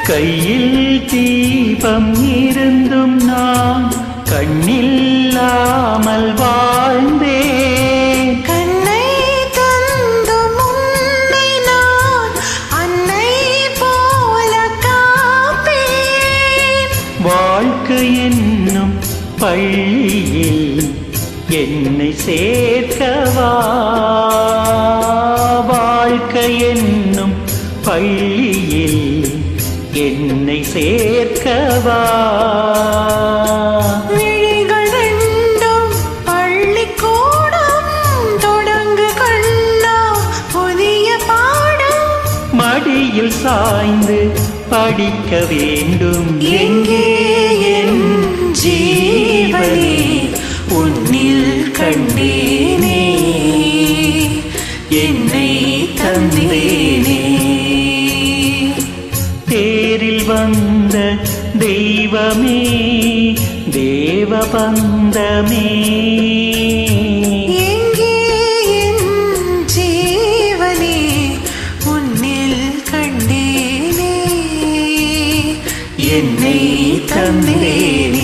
கையில் தீபம் இருந்தும் நான் கண்ணில்லாமல் வாழ்ந்தேன். கண்ணை தந்தும் உன்னை நான் அன்னை போல காப்பேன். வாழ்க்கை என்னும் பள்ளியில் என்னை சேர்க்கவா, வாழ்க்கை என்னும் பள்ளியில் என்னை சேர்க்கவா. விழிகள் ரெண்டும் பள்ளிக்கூடம் தொடங்கு கண்ணா புதிய பாடம். மடியில் சாய்ந்து படிக்க வேண்டும். எங்கே என் ஜீவனே உன்னில் கண்டேனே என்னை தந்தேனே. தேரில் வந்த தெய்வமே தேவ பந்தமே, எங்கே என் ஜீவனே உன்னில் கண்டேனே என்னை தந்தேனே.